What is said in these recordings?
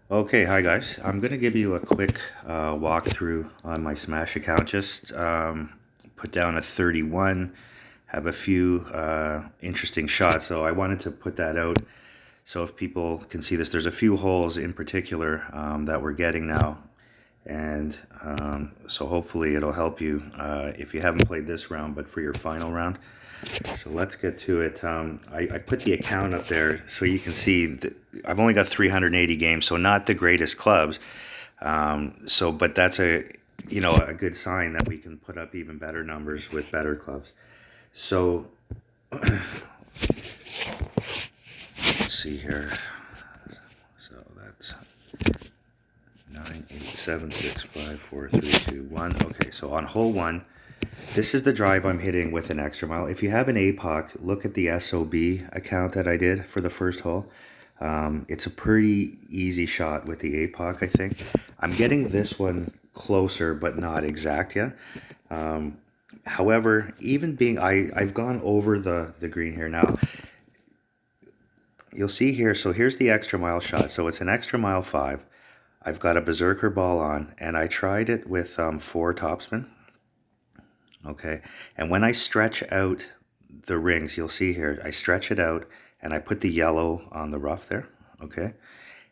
Okay, hi guys. I'm going to give you a quick walkthrough on my Smash account. Just put down a 31, have a few interesting shots. So I wanted to put that out so if people can see this. There's a few holes in particular that we're getting now. And so hopefully it'll help you if you haven't played this round, but for your final round. So let's get to it. I put the account up there so you can see that I've only got 380 games, so not the greatest clubs. But that's a good sign that we can put up even better numbers with better clubs. So let's see here. So that's 9, 8, 7, 6, 5, 4, 3, 2, 1. Okay, so on hole one, this is the drive I'm hitting with an extra mile. If you have an APOC, look at the SOB account that I did for the first hole. It's a pretty easy shot with the APOC, I think. I'm getting this one closer, but not exact yet. However, even being, I've gone over the green here now. You'll see here, so here's the extra mile shot. So it's an extra mile 5. I've got a berserker ball on, and I tried it with 4 topspin. Okay, and when I stretch out the rings, you'll see here, I stretch it out and I put the yellow on the rough there, okay?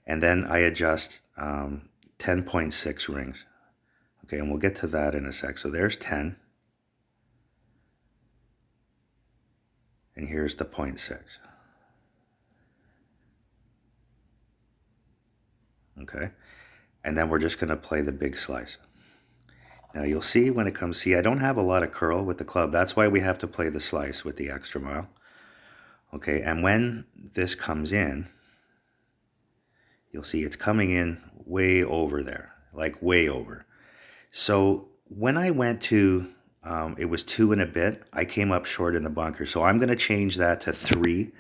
And then I adjust 10.6 rings. Okay, and we'll get to that in a sec. So there's 10, and here's the 0.6. Okay, and then we're just gonna play the big slice. Now you'll see when it comes, see I don't have a lot of curl with the club. That's why we have to play the slice with the extra mile. Okay, and when this comes in, you'll see it's coming in way over there, like way over. So when I went to, it was 2 and a bit, I came up short in the bunker. So I'm gonna change that to 3.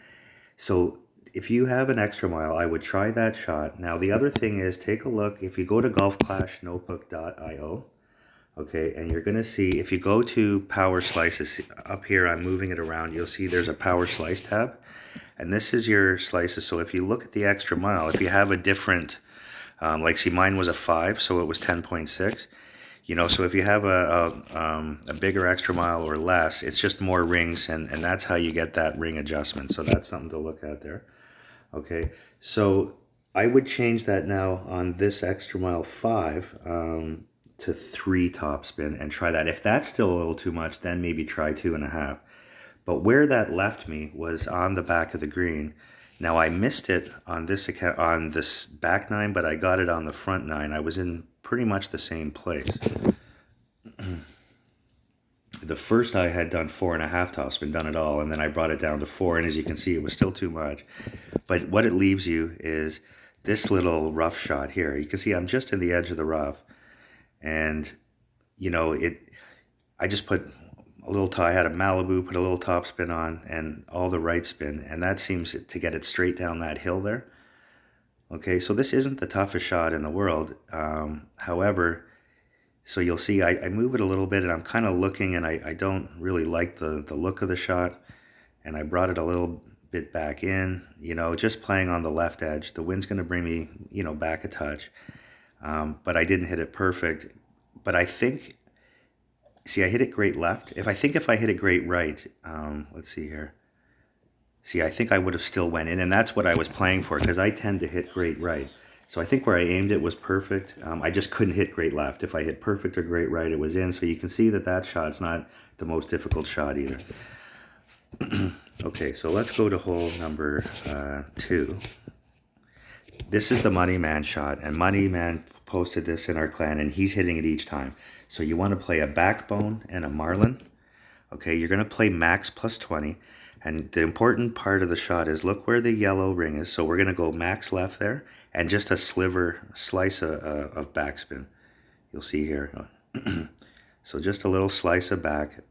So if you have an extra mile, I would try that shot. Now the other thing is, take a look, if you go to golfclashnotebook.io, okay, and you're gonna see, if you go to power slices, up here I'm moving it around, you'll see there's a power slice tab. And this is your slices. So if you look at the extra mile, if you have a different, like see mine was a 5, so it was 10.6. So if you have a bigger extra mile or less, it's just more rings, and that's how you get that ring adjustment. So that's something to look at there. Okay, so I would change that now on this extra mile 5 to 3 topspin and try that. If that's still a little too much, then maybe try 2.5. But where that left me was on the back of the green. Now I missed it on this account, on this back 9, but I got it on the front 9. I was in pretty much the same place. The first I had done 4.5 topspin, done it all, and then I brought it down to 4, and as you can see, it was still too much. But what it leaves you is this little rough shot here. You can see I'm just in the edge of the rough, and I just put a little I had a Malibu, put a little topspin on, and all the right spin, and that seems to get it straight down that hill there. Okay, so this isn't the toughest shot in the world. However, so you'll see I move it a little bit, and I'm kind of looking, and I don't really like the look of the shot, and I brought it a little bit back in, just playing on the left edge. The wind's going to bring me, back a touch, but I didn't hit it perfect. But I think, see, I hit it great left. If I hit it great right, let's see here. See, I think I would have still went in, and that's what I was playing for, because I tend to hit great right. So I think where I aimed it was perfect. I just couldn't hit great left. If I hit perfect or great right, it was in. So you can see that shot's not the most difficult shot either. Okay, so let's go to hole number 2. This is the Money Man shot, and Money Man posted this in our clan, and he's hitting it each time. So you want to play a backbone and a marlin. Okay, you're going to play max plus 20. And the important part of the shot is look where the yellow ring is. So we're going to go max left there and just a slice of backspin. You'll see here. So just a little slice of back.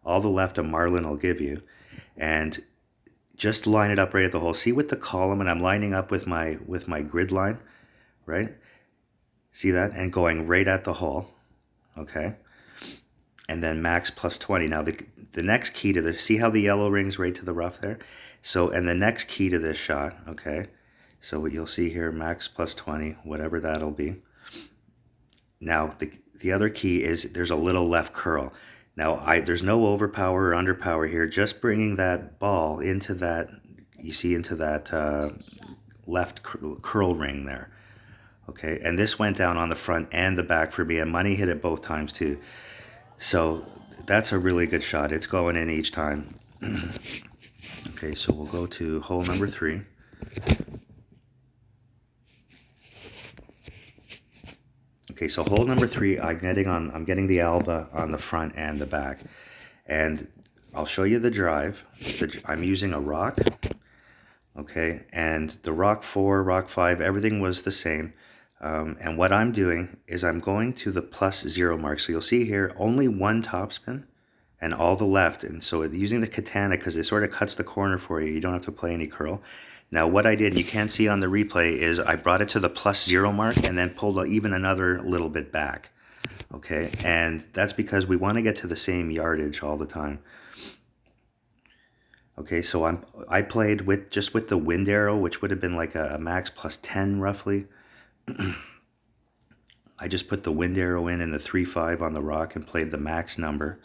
All the left a marlin will give you. And just line it up right at the hole. See with the column, and I'm lining up with my grid line, right? See that? And going right at the hole. Okay. And then max plus 20. Now the next key to this, see how the yellow rings right to the rough there? So, and the next key to this shot, okay? So what you'll see here, max plus 20, whatever that'll be. Now, the other key is there's a little left curl. Now, there's no overpower or underpower here, just bringing that ball into that, you see, into that left curl ring there. Okay, and this went down on the front and the back for me, and money hit it both times too. So that's a really good shot. It's going in each time. Okay, so we'll go to hole number 3. Okay, so hole number 3, I'm getting the alba on the front and the back, and I'll show you the drive. I'm using a rock. Okay, and the rock 4, rock 5, everything was the same. And what I'm doing is I'm going to the +0 mark. So you'll see here only one topspin and all the left. And so using the katana, because it sort of cuts the corner for you, you don't have to play any curl. Now what I did, you can't see on the replay, is I brought it to the +0 mark and then pulled even another little bit back. Okay, and that's because we want to get to the same yardage all the time. Okay, so I played with just with the wind arrow, which would have been like a max +10 roughly. I just put the wind arrow in the 3-5 on the rock and played the max number.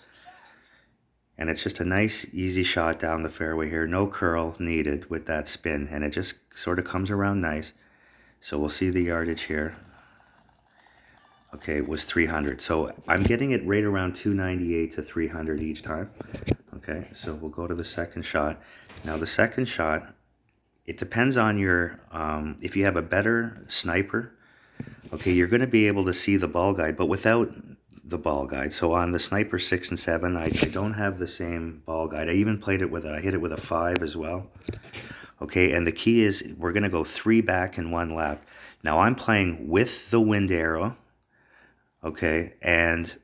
And it's just a nice, easy shot down the fairway here. No curl needed with that spin, and it just sort of comes around nice. So we'll see the yardage here. Okay, it was 300. So I'm getting it right around 298 to 300 each time. Okay, so we'll go to the second shot. Now the second shot, it depends on your, if you have a better sniper, okay, you're going to be able to see the ball guide, but without the ball guide. So on the sniper 6 and 7, I don't have the same ball guide. I even played it with I hit it with a 5 as well. Okay, and the key is we're going to go 3 back and 1 left. Now I'm playing with the wind arrow, okay, and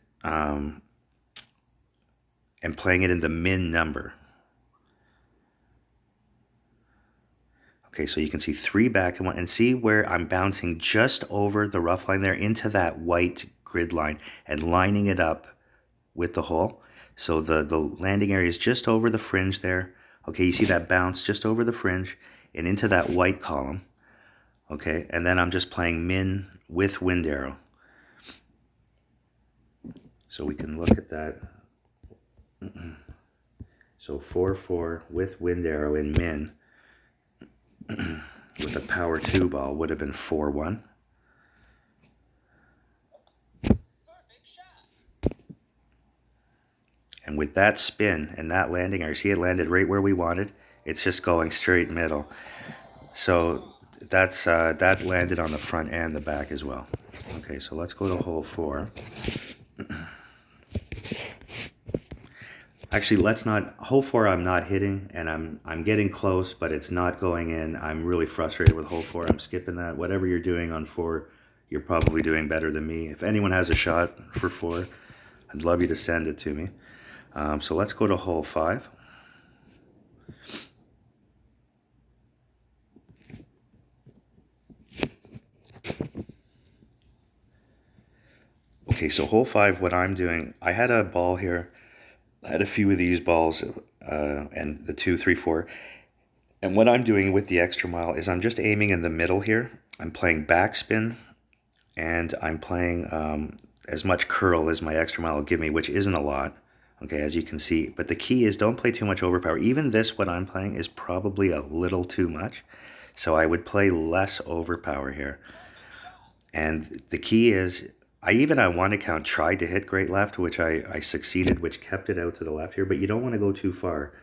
playing it in the min number. Okay, so you can see 3 back and 1, and see where I'm bouncing just over the rough line there into that white grid line and lining it up with the hole. So the landing area is just over the fringe there. Okay, you see that bounce just over the fringe and into that white column. Okay, and then I'm just playing min with wind arrow. So we can look at that. So 4-4 with wind arrow in min with a power 2 ball would have been 4-1. And with that spin and that landing area, see it landed right where we wanted. It's just going straight middle. So that's that landed on the front and the back as well. Okay, so let's go to hole 4. Actually, let's not, hole 4 I'm not hitting, and I'm getting close, but it's not going in. I'm really frustrated with hole 4. I'm skipping that. Whatever you're doing on 4, you're probably doing better than me. If anyone has a shot for 4, I'd love you to send it to me. So let's go to hole 5. Okay, so hole 5, what I'm doing, I had a ball here. I had a few of these balls, and the 2, 3, 4. And what I'm doing with the extra mile is I'm just aiming in the middle here. I'm playing backspin, and I'm playing as much curl as my extra mile will give me, which isn't a lot, okay, as you can see. But the key is don't play too much overpower. Even this, what I'm playing, is probably a little too much. So I would play less overpower here. And the key is, I even on one account tried to hit great left, which I succeeded, which kept it out to the left here, but you don't want to go too far.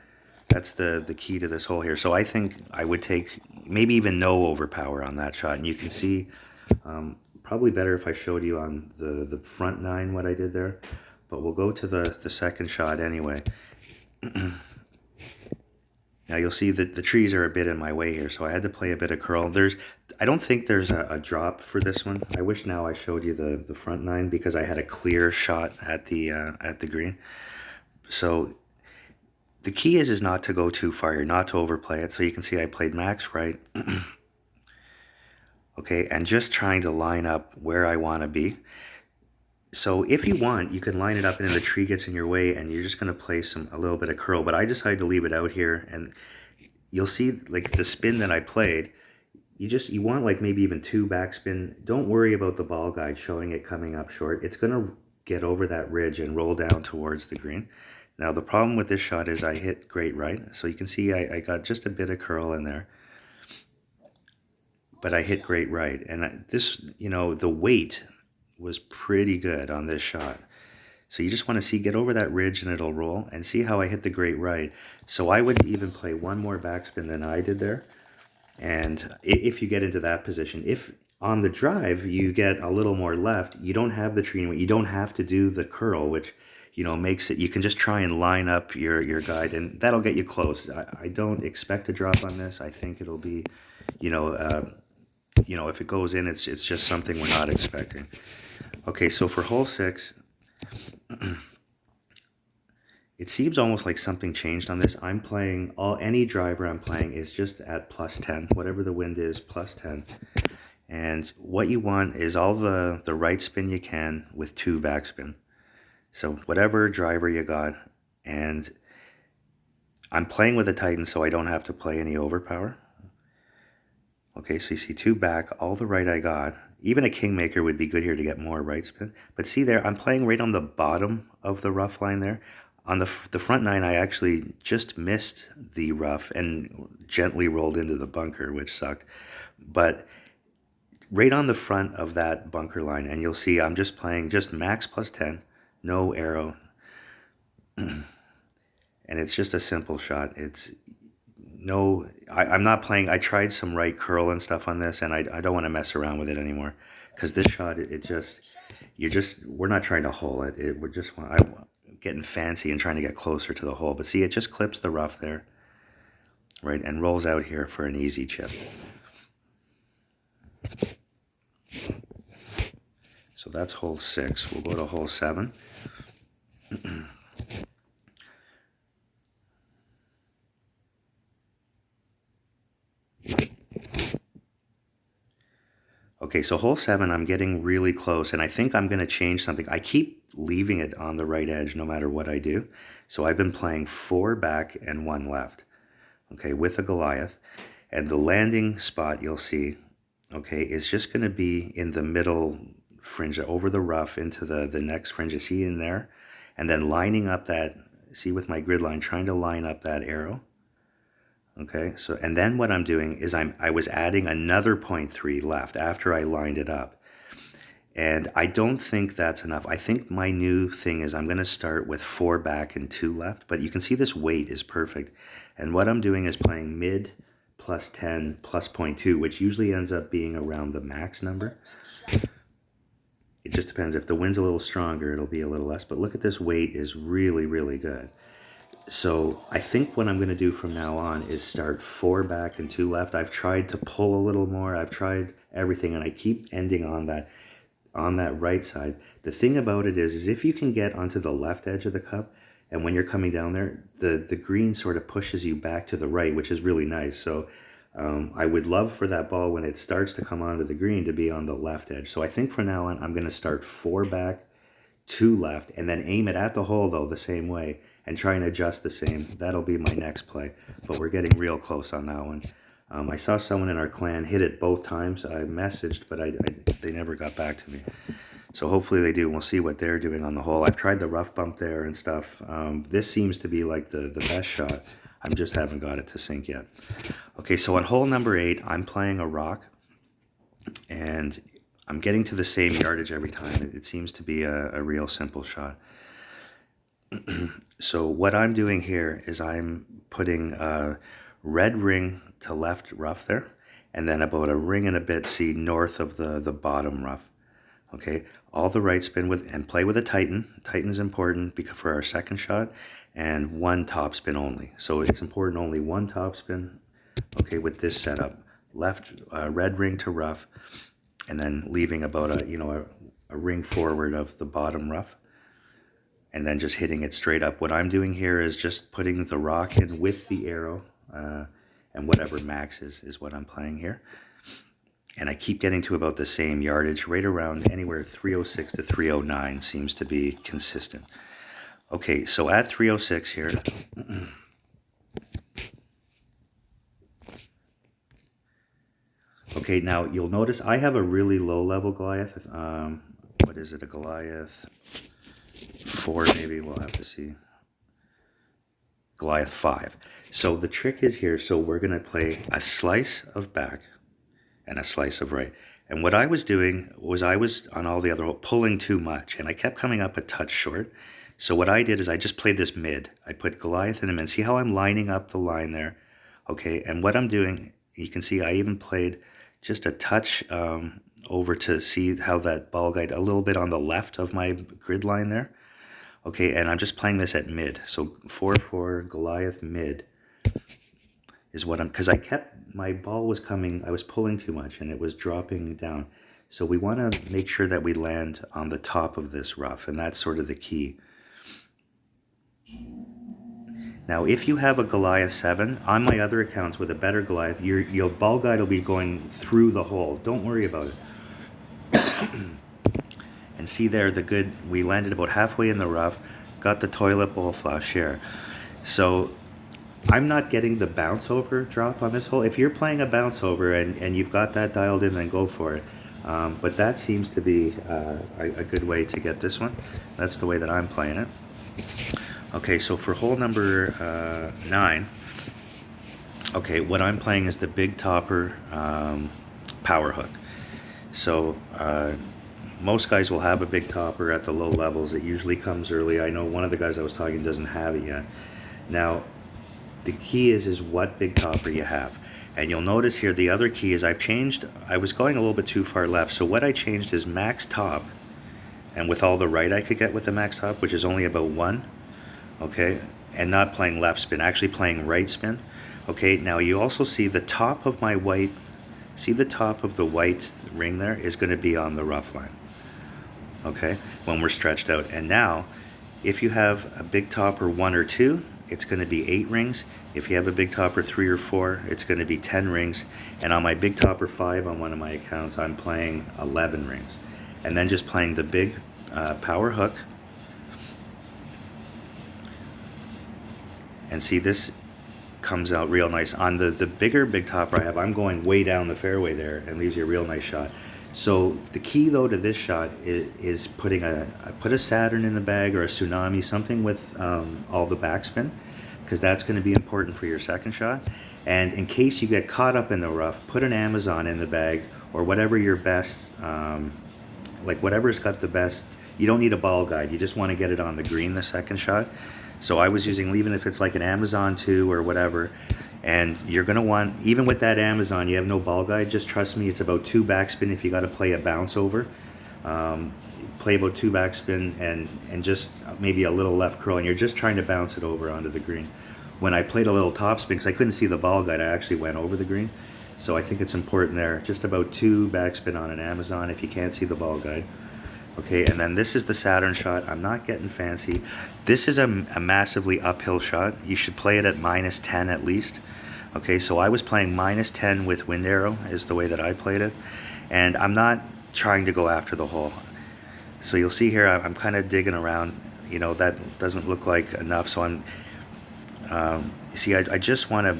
That's the key to this hole here. So I think I would take maybe even no overpower on that shot. And you can see, probably better if I showed you on the front 9 what I did there. But we'll go to the second shot anyway. Now you'll see that the trees are a bit in my way here, so I had to play a bit of curl. I don't think there's a drop for this one. I wish now I showed you the front 9 because I had a clear shot at the green. So the key is not to go too far here, not to overplay it. So you can see I played max right. Okay, and just trying to line up where I want to be. So if you want, you can line it up and then the tree gets in your way and you're just going to play a little bit of curl. But I decided to leave it out here, and you'll see like the spin that I played, you want like maybe even 2 backspin. Don't worry about the ball guide showing it coming up short. It's going to get over that ridge and roll down towards the green. Now the problem with this shot is I hit great right. So you can see I got just a bit of curl in there. But I hit great right. And this, the weight was pretty good on this shot. So you just want to see, get over that ridge and it'll roll, and see how I hit the great right. So I would even play one more backspin than I did there. And if you get into that position, if on the drive you get a little more left, you don't have the tree, you don't have to do the curl, which makes it, you can just try and line up your guide, and that'll get you close. I don't expect a drop on this. I think it'll be, if it goes in, it's just something we're not expecting. Okay, so for hole 6, it seems almost like something changed on this. I'm playing, any driver I'm playing is just at +10, whatever the wind is, +10. And what you want is all the right spin you can with 2 backspin. So whatever driver you got, and I'm playing with a Titan so I don't have to play any overpower. Okay, so you see 2 back, all the right I got. Even a Kingmaker would be good here to get more right spin. But see there, I'm playing right on the bottom of the rough line there. On the front 9, I actually just missed the rough and gently rolled into the bunker, which sucked. But right on the front of that bunker line, and you'll see I'm just playing just max +10, no arrow. And it's just a simple shot. I'm not playing. I tried some right curl and stuff on this, and I don't want to mess around with it anymore, because this shot, we're not trying to hole it. We're just getting fancy and trying to get closer to the hole. But see, it just clips the rough there, right, and rolls out here for an easy chip. So that's hole 6. We'll go to hole 7. Okay, so hole 7, I'm getting really close, and I think I'm going to change something. I keep leaving it on the right edge no matter what I do. So I've been playing 4 back and 1 left, okay, with a Goliath. And the landing spot, you'll see, okay, is just going to be in the middle fringe, over the rough into the next fringe. You see in there? And then lining up that, see with my grid line, trying to line up that arrow. Okay, so, and then what I'm doing is I was adding another 0.3 left after I lined it up. And I don't think that's enough. I think my new thing is I'm going to start with 4 back and 2 left. But you can see this weight is perfect. And what I'm doing is playing mid +10 +0.2, which usually ends up being around the max number. It just depends. If the wind's a little stronger, it'll be a little less. But look at this weight is really, really good. So I think what I'm going to do from now on is start 4 back and 2 left. I've tried to pull a little more. I've tried everything, and I keep ending on that right side. The thing about it is if you can get onto the left edge of the cup, and when you're coming down there, the green sort of pushes you back to the right, which is really nice. So I would love for that ball, when it starts to come onto the green, to be on the left edge. So I think from now on, I'm going to start 4 back, 2 left, and then aim it at the hole, though, the same way, and try and adjust the same. That'll be my next play. But we're getting real close on that one. I saw someone in our clan hit it both times. I messaged, but they never got back to me. So hopefully they do. We'll see what they're doing on the hole. I've tried the rough bump there and stuff. This seems to be like the best shot. I just haven't got it to sink yet. Okay, so on hole number 8, I'm playing a rock, and I'm getting to the same yardage every time. It seems to be a real simple shot. So what I'm doing here is I'm putting a red ring to left rough there, and then about a ring and a bit, see, north of the bottom rough. Okay, all the right spin with, and play with a Titan. Titan's important because for our second shot, and 1 top spin only. So it's important, only 1 top spin. Okay, with this setup, left red ring to rough, and then leaving about a ring forward of the bottom rough, and then just hitting it straight up. What I'm doing here is just putting the rock in with the arrow, and whatever max is what I'm playing here. And I keep getting to about the same yardage, right around anywhere 306 to 309 seems to be consistent. Okay, so at 306 here, Okay, now you'll notice I have a really low level Goliath. What is it, a Goliath 4 maybe, we'll have to see. Goliath 5. So the trick is here, so we're going to play a slice of back and a slice of right. And what I was doing was I was on all the other pulling too much, and I kept coming up a touch short. So what I did is I just played this mid. I put Goliath in the mid. See how I'm lining up the line there? Okay, and what I'm doing, you can see I even played just a touch over to see how that ball guide, a little bit on the left of my grid line there. Okay, and I'm just playing this at mid. So 4-4 Goliath mid is what I'm, because I kept, my ball was coming, I was pulling too much and it was dropping down. So we want to make sure that we land on the top of this rough, and that's sort of the key. Now, if you have a Goliath 7, on my other accounts with a better Goliath, your ball guide will be going through the hole. Don't worry about it. And see there, the good, we landed about halfway in the rough, got the toilet bowl flush here. So I'm not getting the bounce over drop on this hole. If you're playing a bounce over and you've got that dialed in, then go for it. But that seems to be a good way to get this one. That's the way that I'm playing it. Okay, so for hole number 9, okay, what I'm playing is the big topper power hook. So most guys will have a big topper at the low levels. It usually comes early. I know one of the guys I was talking doesn't have it yet. Now, the key is what big topper you have. And you'll notice here the other key is I've changed, I was going a little bit too far left. So what I changed is max top, and with all the right I could get with the max top, which is only about 1, okay, and not playing left spin, actually playing right spin. Okay, now you also see the top of my white, see the top of the white ring there is going to be on the rough line. Okay, when we're stretched out. And now, if you have a big topper 1 or 2, it's going to be 8 rings. If you have a big topper 3 or 4, it's going to be 10 rings. And on my big topper 5 on one of my accounts, I'm playing 11 rings. And then just playing the big power hook. And see, this comes out real nice. On the bigger big topper I have, I'm going way down the fairway there and leaves you a real nice shot. So the key though to this shot is putting put a Saturn in the bag or a Tsunami, something with all the backspin, because that's going to be important for your second shot. And in case you get caught up in the rough, put an Amazon in the bag or whatever your best, like whatever's got the best. You don't need a ball guide. You just want to get it on the green the second shot. So I was using, even if it's like an Amazon 2 or whatever, and you're going to want, even with that Amazon, you have no ball guide, just trust me, it's about 2 backspin if you got to play a bounce over. Play about 2 backspin and just maybe a little left curl, and you're just trying to bounce it over onto the green. When I played a little topspin, because I couldn't see the ball guide, I actually went over the green. So I think it's important there, just about 2 backspin on an Amazon if you can't see the ball guide. Okay, and then this is the Saturn shot. I'm not getting fancy. This is a massively uphill shot. You should play it at -10 at least. Okay, so I was playing -10 with wind arrow is the way that I played it. And I'm not trying to go after the hole. So you'll see here I'm kind of digging around. You know, that doesn't look like enough. So I'm, see, I just want to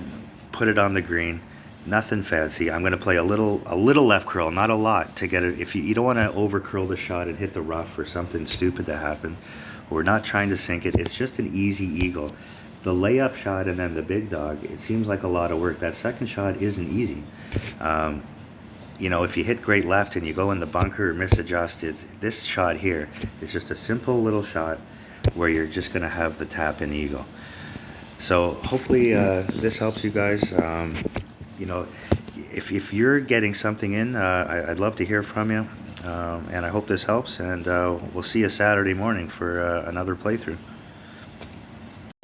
put it on the green. Nothing fancy. I'm going to play a little left curl, not a lot, to get it. If you don't want to over curl the shot and hit the rough or something stupid to happen. We're not trying to sink it. It's just an easy eagle. The layup shot and then the big dog, it seems like a lot of work. That second shot isn't easy. You know, if you hit great left and you go in the bunker or misadjust, this shot here is just a simple little shot where you're just going to have the tap in eagle. So hopefully this helps you guys. You know, if you're getting something in, I'd love to hear from you, and I hope this helps, and we'll see you Saturday morning for another playthrough.